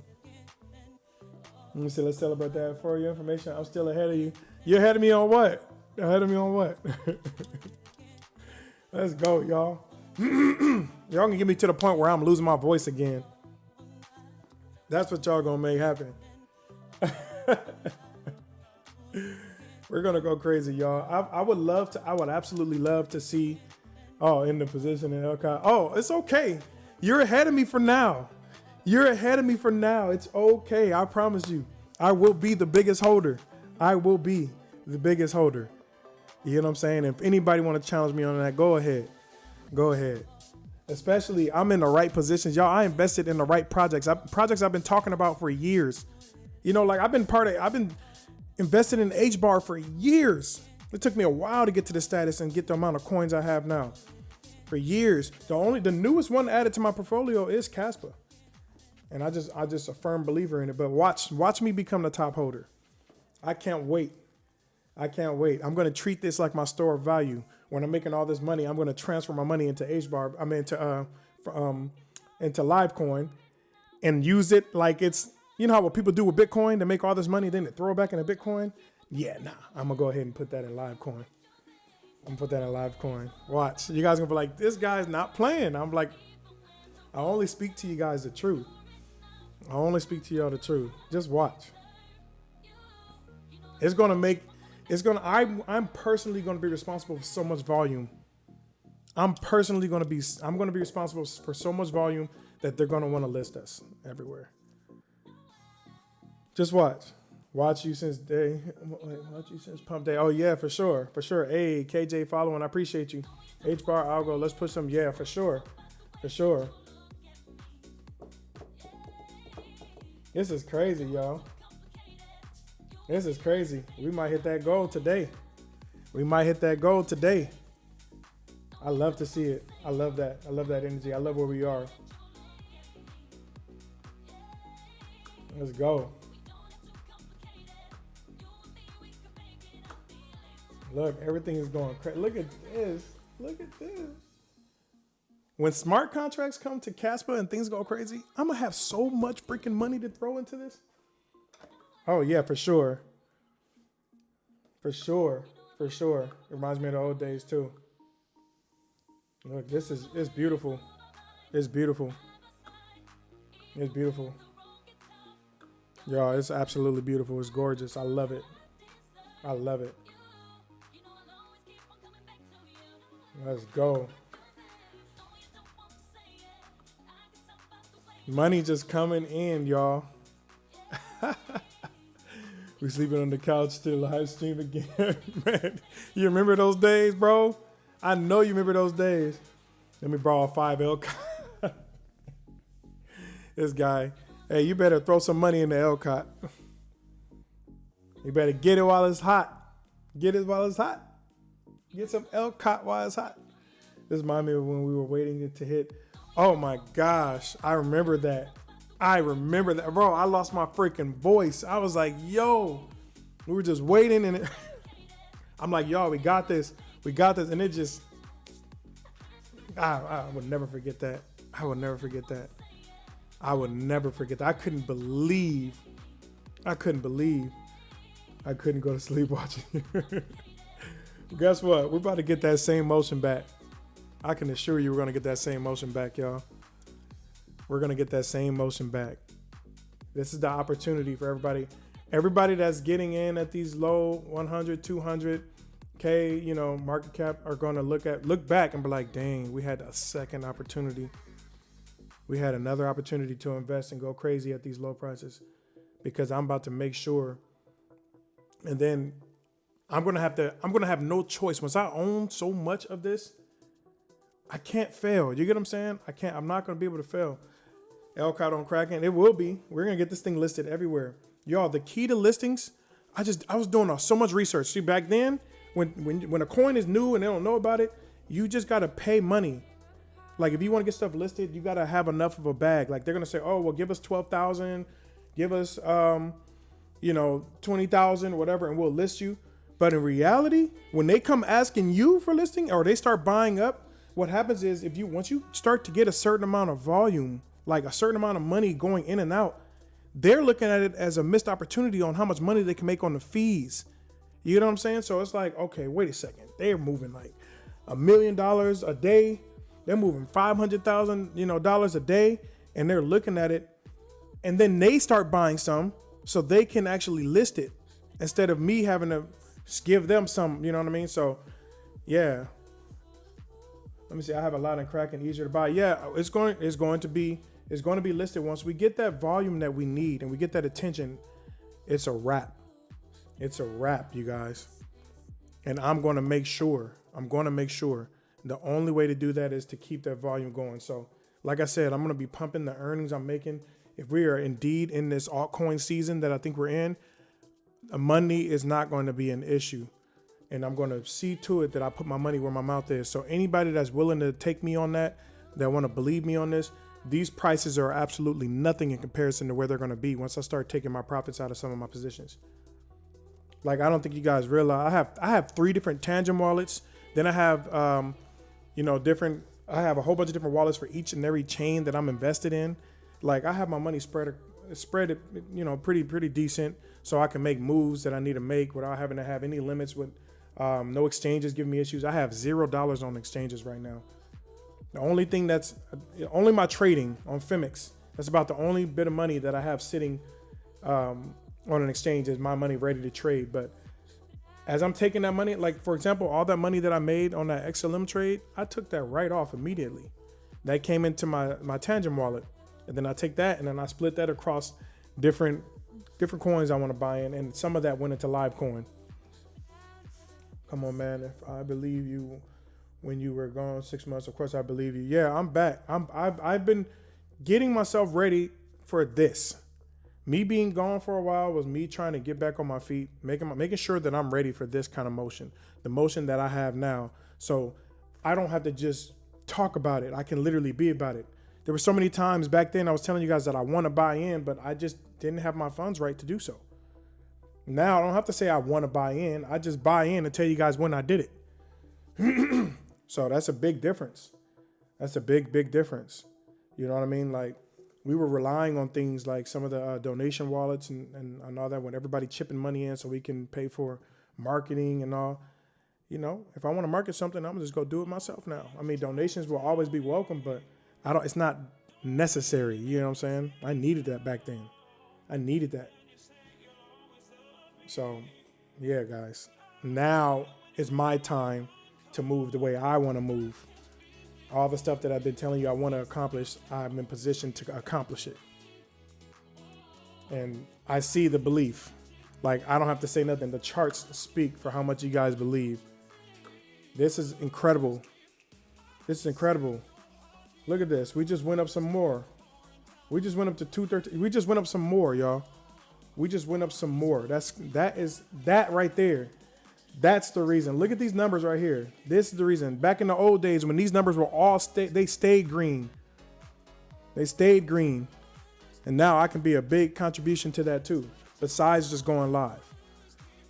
Let me see. Let's celebrate that. For your information, I'm still ahead of you. You're ahead of me on what? Ahead of me on what? Let's go, y'all. Y'all can get me to the point where I'm losing my voice again. That's what y'all gonna make happen. We're gonna go crazy, y'all. I would absolutely love to see, in the position in Lcot. Oh, it's okay. You're ahead of me for now. It's okay. I promise you. I will be the biggest holder. You know what I'm saying? If anybody want to challenge me on that, go ahead. Especially, I'm in the right positions. Y'all, I invested in the right projects. Projects I've been talking about for years. You know, like I've been invested in HBAR for years. It took me a while to get to the status and get the amount of coins I have now. For years. The newest one added to my portfolio is Caspa. And I just a firm believer in it. But watch me become the top holder. I can't wait. I'm going to treat this like my store of value. When I'm making all this money, I'm going to transfer my money into HBAR. Into Lcot and use it like it's, you know how what people do with Bitcoin, they make all this money, then they throw it back into Bitcoin. Yeah, nah, I'm gonna go ahead and put that in Lcot. Watch, you guys gonna be like, this guy's not playing. I'm like, I only speak to you guys the truth. Just watch. I'm personally gonna be responsible for so much volume. I'm gonna be responsible for so much volume that they're gonna want to list us everywhere. Just watch. Watch you since pump day. Oh yeah, for sure. Hey, KJ following, I appreciate you. HBAR algo, let's put some. Yeah, for sure. This is crazy, y'all. We might hit that goal today. I love to see it. I love that energy. I love where we are. Let's go. Look, everything is going crazy. Look at this. When smart contracts come to Caspa and things go crazy, I'm going to have so much freaking money to throw into this. Oh, yeah, for sure. It reminds me of the old days, too. Look, it's beautiful. Y'all, it's absolutely beautiful. It's gorgeous. I love it. I love it. Let's go. Money just coming in, y'all. We sleeping on the couch to live stream again. Man, you remember those days, bro? I know you remember those days. Let me borrow 5 Lcot. This guy. Hey, you better throw some money in the Lcot. You better get it while it's hot. Get it while it's hot. Get some Lcot while it's hot. This reminds me of when we were waiting to hit. Oh my gosh. I remember that. Bro, I lost my freaking voice. I was like, yo, we were just waiting and I'm like, yo, we got this. We got this. And it just, I would never forget that. I would never forget that. I couldn't believe I couldn't go to sleep watching. Guess what? We're about to get that same motion back. I can assure you we're going to get that same motion back, y'all. We're going to get that same motion back. This is the opportunity for everybody. Everybody that's getting in at these low 100, 200K, market cap are going to look back and be like, dang, we had a second opportunity. We had another opportunity to invest and go crazy at these low prices, because I'm about to make sure. And then I'm going to have no choice. Once I own so much of this, I can't fail. You get what I'm saying? I'm not going to be able to fail. Lcot on Kraken. It will be. We're going to get this thing listed everywhere. Y'all, the key to listings, I was doing so much research. See, back then, when a coin is new and they don't know about it, you just got to pay money. Like, if you want to get stuff listed, you got to have enough of a bag. Like, they're going to say, oh, well, give us 12,000, give us, 20,000, whatever, and we'll list you. But in reality, when they come asking you for listing or they start buying up, what happens is once you start to get a certain amount of volume, like a certain amount of money going in and out, they're looking at it as a missed opportunity on how much money they can make on the fees. You know what I'm saying? So it's like, okay, wait a second. They're moving like $1 million a day. They're moving $500,000, a day, and they're looking at it, and then they start buying some so they can actually list it instead of me having to give them some. You know what I mean? So, yeah. Let me see. I have a lot in Kraken, easier to buy. Yeah, it's going to be listed once we get that volume that we need and we get that attention. It's a wrap. It's a wrap, you guys. And I'm going to make sure. The only way to do that is to keep that volume going. So, like I said, I'm going to be pumping the earnings I'm making. If we are indeed in this altcoin season that I think we're in, money is not going to be an issue. And I'm going to see to it that I put my money where my mouth is. So anybody that's willing to take me on that want to believe me on this, these prices are absolutely nothing in comparison to where they're going to be once I start taking my profits out of some of my positions. Like, I don't think you guys realize I have 3 different Tangent wallets. Then I have, I have a whole bunch of different wallets for each and every chain that I'm invested in. Like, I have my money spread, pretty decent, so I can make moves that I need to make without having to have any limits with no exchanges giving me issues. I have $0 on exchanges right now. The only thing only my trading on Fimix. That's about the only bit of money that I have sitting on an exchange is my money ready to trade. But as I'm taking that money, like, for example, all that money that I made on that XLM trade, I took that right off immediately. That came into my Tangent wallet. And then I take that and then I split that across different coins I want to buy in. And some of that went into Lcot. Come on, man. If I believe you when you were gone 6 months, of course I believe you. Yeah, I'm back. I've been getting myself ready for this. Me being gone for a while was me trying to get back on my feet, making sure that I'm ready for this kind of motion, the motion that I have now. So I don't have to just talk about it. I can literally be about it. There were so many times back then I was telling you guys that I want to buy in, but I just didn't have my funds right to do so. Now I don't have to say I want to buy in. I just buy in and tell you guys when I did it. So that's a big difference. That's a big difference. You know what I mean? Like, we were relying on things like some of the donation wallets and all that, when everybody chipping money in so we can pay for marketing and all. You know, if I want to market something, I'm gonna just go do it myself now. I mean, donations will always be welcome, but it's not necessary. You know what I'm saying? I needed that back then. I needed that. So yeah, guys, now is my time to move the way I want to move. All the stuff that I've been telling you I want to accomplish, I'm in position to accomplish it. And I see the belief. Like, I don't have to say nothing. The charts speak for how much you guys believe. This is incredible. This is incredible. Look at this. We just went up some more. We just went up to 213. We just went up some more, y'all. We just went up some more. That right there. That's the reason. Look at these numbers right here. This is the reason. Back in the old days when these numbers were all they stayed green. They stayed green. And now I can be a big contribution to that too. Besides just going live.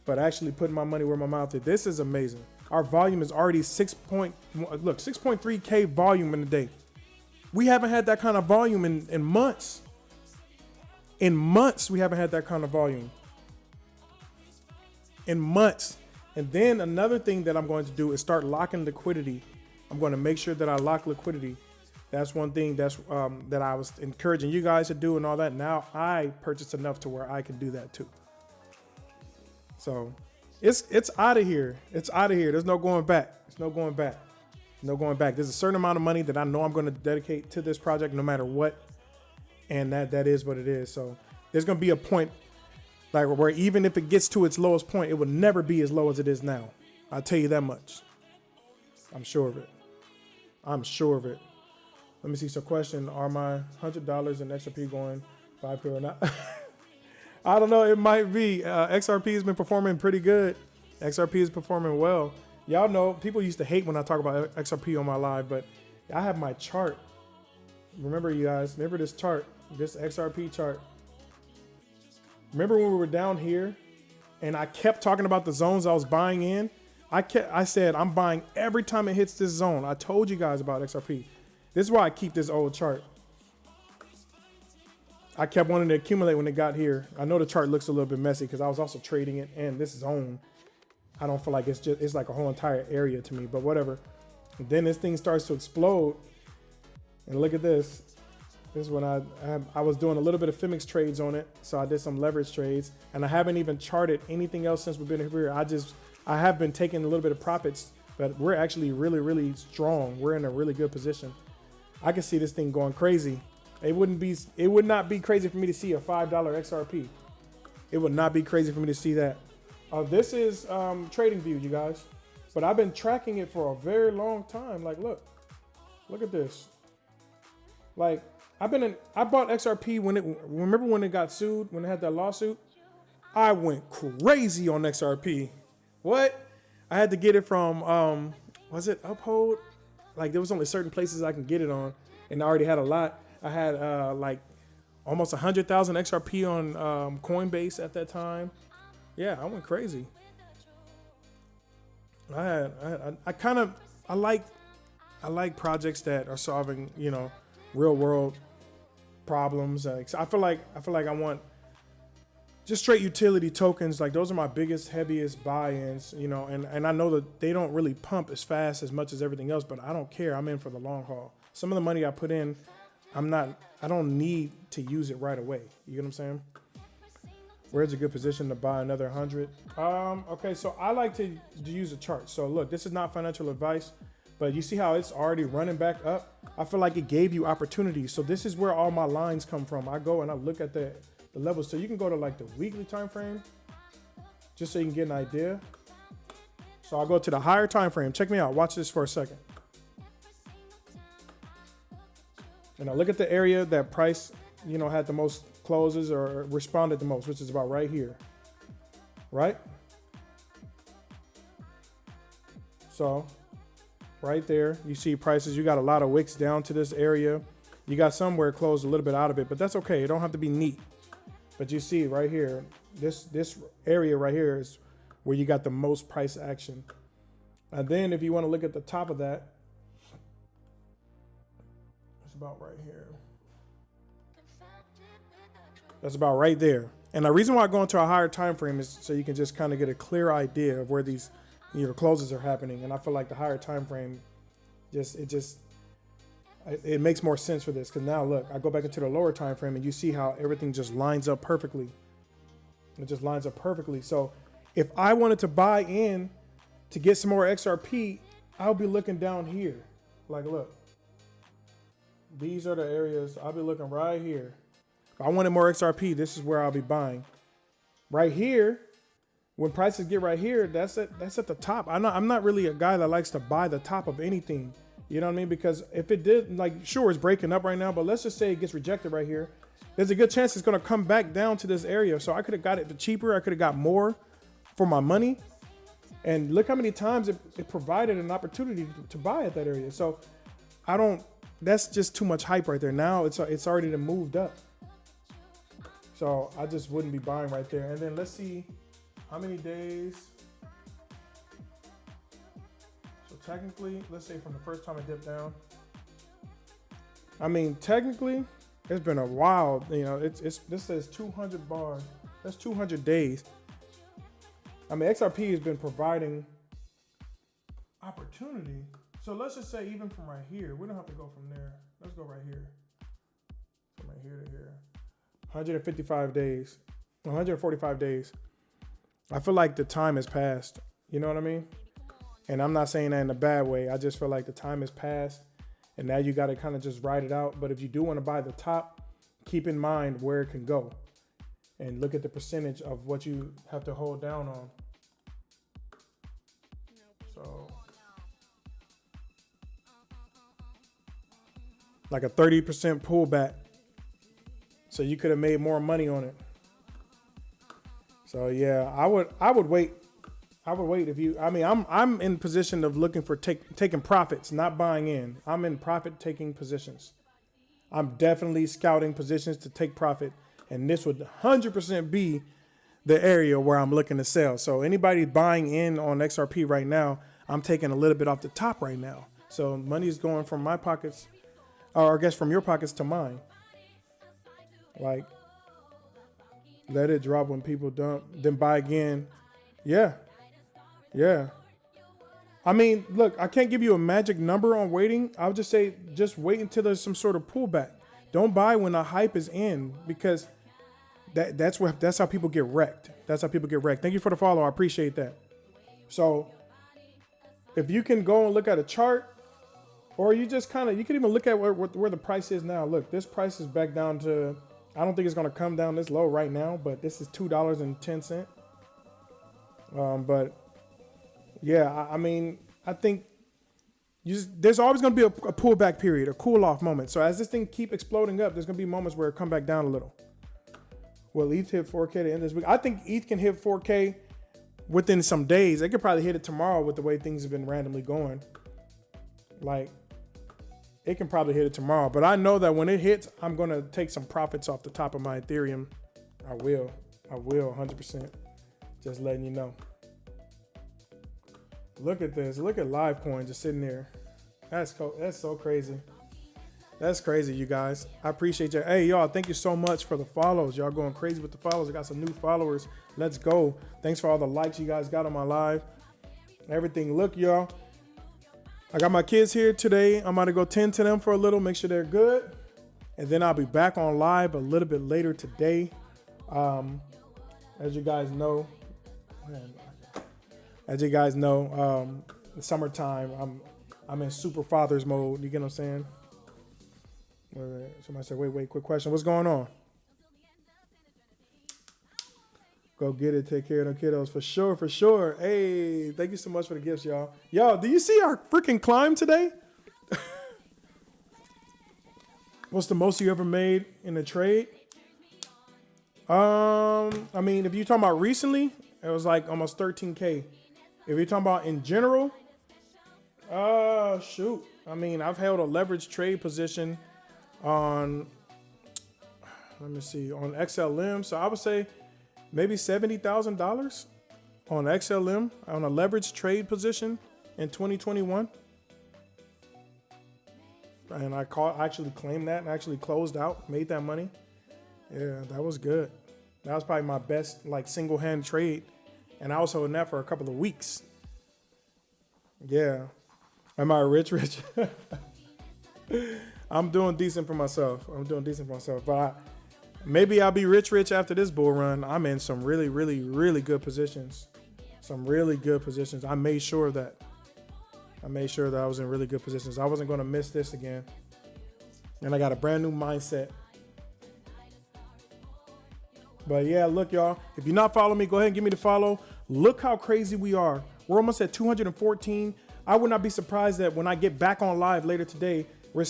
But actually putting my money where my mouth is. This is amazing. Our volume is already 6.3K volume in a day. We haven't had that kind of volume in months. In months, we haven't had that kind of volume. In months. And then another thing that I'm going to do is start locking liquidity. I'm going to make sure that I lock liquidity. That's one thing that I was encouraging you guys to do and all that. Now I purchased enough to where I can do that too. So it's out of here. It's out of here. There's no going back. There's no going back. No going back. There's a certain amount of money that I know I'm going to dedicate to this project no matter what. And that is what it is. So there's going to be a point like where even if it gets to its lowest point, it will never be as low as it is now. I'll tell you that much. I'm sure of it. I'm sure of it. Let me see. So question, are my $100 in XRP going 5K or not? I don't know. It might be. XRP has been performing pretty good. XRP is performing well. Y'all know people used to hate when I talk about XRP on my live, but I have my chart. Remember, you guys, remember this chart, this XRP chart. Remember when we were down here and I kept talking about the zones I was buying in? I said, I'm buying every time it hits this zone. I told you guys about XRP. This is why I keep this old chart. I kept wanting to accumulate when it got here. I know the chart looks a little bit messy because I was also trading it and this zone. I don't feel like it's like a whole entire area to me, but whatever. And then this thing starts to explode. And look at this. This is when I was doing a little bit of Fimix trades on it. So I did some leverage trades and I haven't even charted anything else since we've been here. I have been taking a little bit of profits, but we're actually really, really strong. We're in a really good position. I can see this thing going crazy. It would not be crazy for me to see a $5 XRP. It would not be crazy for me to see that. This is Trading View, you guys. But I've been tracking it for a very long time. Like, look at this. Like, I bought XRP remember when it got sued, when it had that lawsuit? I went crazy on XRP. What? I had to get it from, was it Uphold? Like, there was only certain places I can get it on, and I already had a lot. I had like almost 100,000 XRP on Coinbase at that time. Yeah, I went crazy. I like projects that are solving, real world problems. I feel like I want just straight utility tokens. Like, those are my biggest, heaviest buy-ins, and I know that they don't really pump as fast as much as everything else, but I don't care. I'm in for the long haul. Some of the money I put in, I don't need to use it right away. You get what I'm saying? Where's a good position to buy another 100? Okay, so I like to use a chart. So look, this is not financial advice, but you see how it's already running back up? I feel like it gave you opportunities. So this is where all my lines come from. I go and I look at the levels. So you can go to like the weekly time frame, just so you can get an idea. So I'll go to the higher time frame. Check me out. Watch this for a second. And I look at the area that price, had the most closes or responded the most, which is about right here, right? So right there, you see prices. You got a lot of wicks down to this area. You got somewhere closed a little bit out of it, but that's okay. It don't have to be neat. But you see right here, this area right here is where you got the most price action. And then if you want to look at the top of that, it's about right here. That's about right there. And the reason why I go into a higher time frame is so you can just kind of get a clear idea of where these closes are happening. And I feel like the higher time frame it makes more sense for this, because now look, I go back into the lower time frame and you see how everything just lines up perfectly. It just lines up perfectly. So If I wanted to buy in to get some more XRP, I'll be looking down here. Like, look, these are the areas I'll be looking right here. If I wanted more XRP, this is where I'll be buying. Right here, when prices get right here, that's at the top. I'm not really a guy that likes to buy the top of anything. You know what I mean? Because if it did, like, sure, it's breaking up right now, but let's just say it gets rejected right here. There's a good chance it's going to come back down to this area. So I could have got it cheaper. I could have got more for my money. And look how many times it provided an opportunity to buy at that area. So that's just too much hype right there. Now it's already moved up. So I just wouldn't be buying right there. And then let's see how many days. So technically, let's say from the first time I dipped down. I mean, technically, it's been a while. You know, this says 200 bars. That's 200 days. I mean, XRP has been providing opportunity. So let's just say even from right here, we don't have to go from there. Let's go right here. From right here to here. 155 days, 145 days. I feel like the time has passed. You know what I mean? And I'm not saying that in a bad way. I just feel like the time has passed and now you got to kind of just ride it out. But if you do want to buy the top, keep in mind where it can go. And look at the percentage of what you have to hold down on. So, like a 30% pullback. So you could have made more money on it. So yeah, I would wait. I would wait if you. I mean, I'm in position of looking for taking profits, not buying in. I'm in profit taking positions. I'm definitely scouting positions to take profit. And this would 100% be the area where I'm looking to sell. So anybody buying in on XRP right now, I'm taking a little bit off the top right now. So money is going from my pockets, or I guess from your pockets to mine. Like, let it drop when people dump, then buy again. Yeah. Yeah. I mean, look, I can't give you a magic number on waiting. I would just say, just wait until there's some sort of pullback. Don't buy when the hype is in, because that's how people get wrecked. That's how people get wrecked. Thank you for the follow. I appreciate that. So if you can go and look at a chart, or you just you can even look at where the price is now. Look, this price is back down to, I don't think it's going to come down this low right now, but this is $2.10. But yeah, I mean, I think there's always going to be a pullback period, a cool off moment. So as this thing keep exploding up, there's going to be moments where it come back down a little. Will ETH hit 4K to end this week? I think ETH can hit 4K within some days. They could probably hit it tomorrow with the way things have been randomly going. Like, it can probably hit it tomorrow. But I know that when it hits, I'm going to take some profits off the top of my Ethereum. I will 100%. Just letting you know. Look at this. Look at Livecoin just sitting there. That's so crazy. That's crazy, you guys. I appreciate you. Hey, y'all, thank you so much for the follows. Y'all going crazy with the follows. I got some new followers. Let's go. Thanks for all the likes you guys got on my live. Everything. Look, y'all. I got my kids here today. I'm about to go tend to them for a little, make sure they're good. And then I'll be back on live a little bit later today. As you guys know, summertime, I'm in super father's mode. You get what I'm saying? Somebody said, wait, quick question. What's going on? Go get it. Take care of them kiddos. For sure. Hey, thank you so much for the gifts, y'all. Y'all, do you see our freaking climb today? What's the most you ever made in a trade? I mean, if you're talking about recently, it was like almost 13K. If you're talking about in general, shoot. I mean, I've held a leveraged trade position on, let me see, on XLM. So I would say maybe $70,000 on XLM on a leveraged trade position in 2021. And I actually claimed that and actually closed out, made that money. Yeah, that was good. That was probably my best like single hand trade. And I was holding that for a couple of weeks. Yeah. Am I rich? I'm doing decent for myself. But maybe I'll be rich after this bull run. I'm in some really, really, really good positions. some really good positions. I made sure that I was in really good positions. I wasn't going to miss this again. And I got a brand new mindset. But yeah, look, y'all, if you're not following me, go ahead and give me the follow. Look how crazy we are. We're almost at 214. I would not be surprised that when I get back on live later today, we're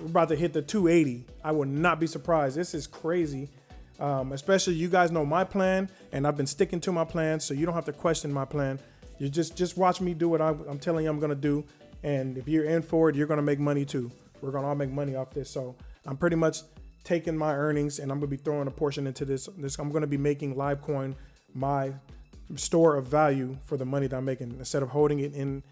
about to hit the 280. I would not be surprised. This is crazy. Especially you guys know my plan, and I've been sticking to my plan, so you don't have to question my plan. You just watch me do what I'm telling you I'm gonna do, and if you're in for it, you're gonna make money too. We're gonna all make money off this. So I'm pretty much taking my earnings, and I'm gonna be throwing a portion into this. I'm gonna be making Livecoin my store of value for the money that I'm making, instead of holding it in.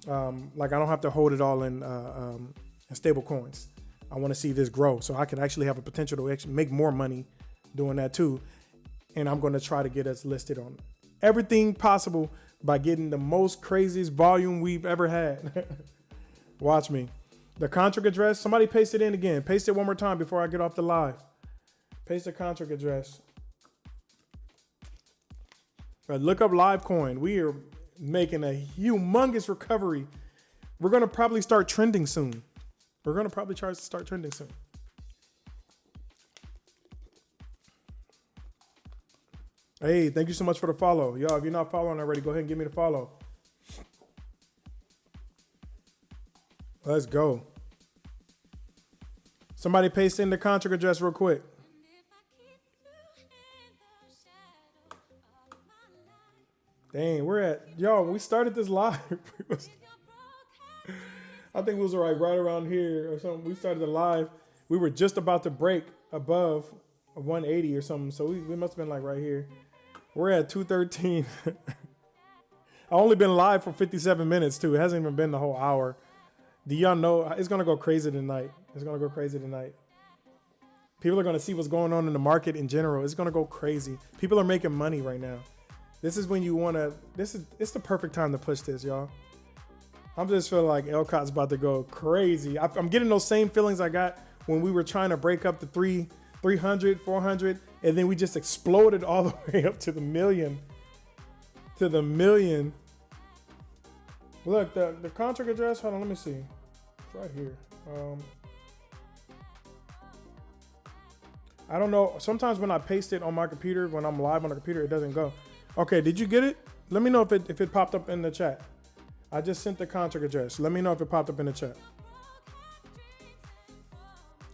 Like I don't have to hold it all in stable coins. I want to see this grow, so I can actually have a potential to actually make more money doing that too. And I'm going to try to get us listed on everything possible by getting the most craziest volume we've ever had. Watch me. The contract address, somebody paste it in again. Paste it one more time before I get off the live. Paste the contract address. Look up Livecoin. We are making a humongous recovery. We're going to probably start trending soon. We're going to probably try to start trending soon. Hey, thank you so much for the follow. Y'all, if you're not following already, go ahead and give me the follow. Let's go. Somebody paste in the contract address real quick. Dang, we started this live. I think it was right around here or something. We started the live. We were just about to break above 180 or something. So we must have been like right here. We're at 213. I've only been live for 57 minutes too. It hasn't even been the whole hour. Do y'all know it's going to go crazy tonight? It's going to go crazy tonight. People are going to see what's going on in the market in general. It's going to go crazy. People are making money right now. This is when you want to, it's the perfect time to push this, y'all. I'm just feeling like Lcot's about to go crazy. I'm getting those same feelings I got when we were trying to break up the 300, 400, and then we just exploded all the way up to the million. Look, the contract address, hold on, let me see. It's right here. I don't know. Sometimes when I paste it on my computer, when I'm live on the computer, it doesn't go. Okay, did you get it? Let me know if it popped up in the chat. I just sent the contract address. Let me know if it popped up in the chat.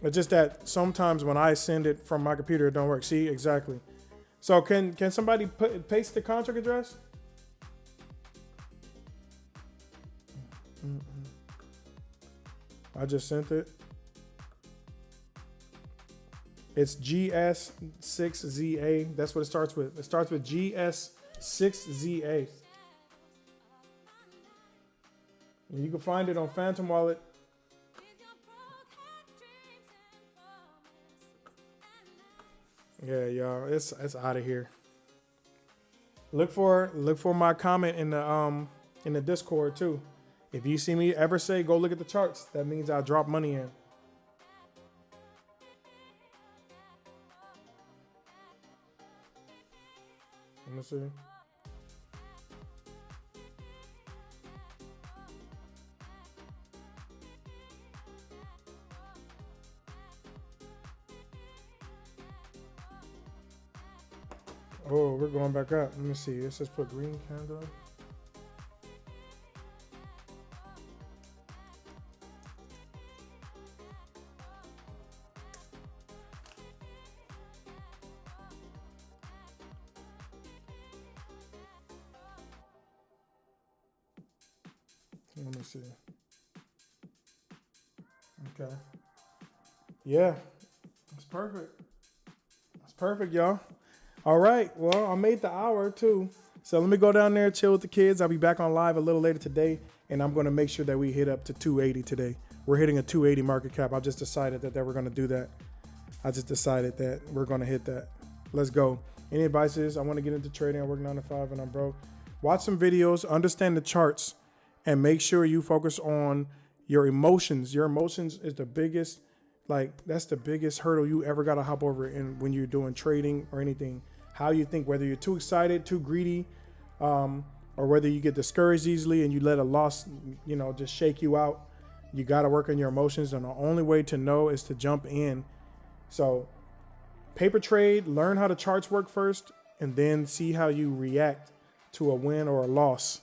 It's just that sometimes when I send it from my computer, it don't work. See, exactly. So can somebody paste the contract address? I just sent it. It's GS6ZA. That's what it starts with. It starts with GS6ZA. And you can find it on Phantom Wallet. Yeah, y'all, it's out of here. Look for my comment in the Discord too. If you see me ever say go look at the charts, that means I drop money in. Let me see. Oh, we're going back up. Let me see. Let's just put green candle. Let me see. Okay. Yeah, it's perfect. It's perfect, y'all. All right. Well, I made the hour too. So let me go down there, chill with the kids. I'll be back on live a little later today, and I'm going to make sure that we hit up to 280 today. We're hitting a 280 market cap. I just decided that we're going to do that. I just decided that we're going to hit that. Let's go. Any advices? I want to get into trading. I work 9 to 5 and I'm broke. Watch some videos, understand the charts, and make sure you focus on your emotions. Your emotions is the biggest, that's the biggest hurdle you ever got to hop over when you're doing trading or anything. How you think, whether you're too excited, too greedy, or whether you get discouraged easily and you let a loss, just shake you out. You got to work on your emotions, and the only way to know is to jump in. So paper trade, learn how the charts work first, and then see how you react to a win or a loss,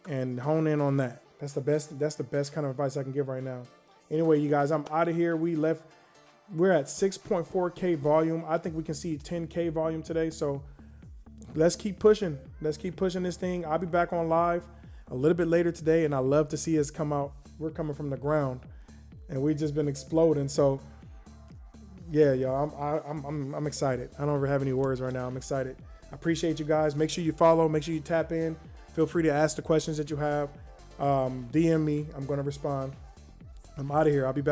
and hone in on that. That's the best kind of advice I can give right now. Anyway, you guys, I'm out of here. We're at 6.4K volume. I think we can see 10K volume today. So let's keep pushing. Let's keep pushing this thing. I'll be back on live a little bit later today, and I love to see us come out. We're coming from the ground, and we've just been exploding. So yeah, y'all, I'm excited. I don't ever have any words right now. I'm excited. I appreciate you guys. Make sure you follow. Make sure you tap in. Feel free to ask the questions that you have. DM me. I'm going to respond. I'm out of here. I'll be back.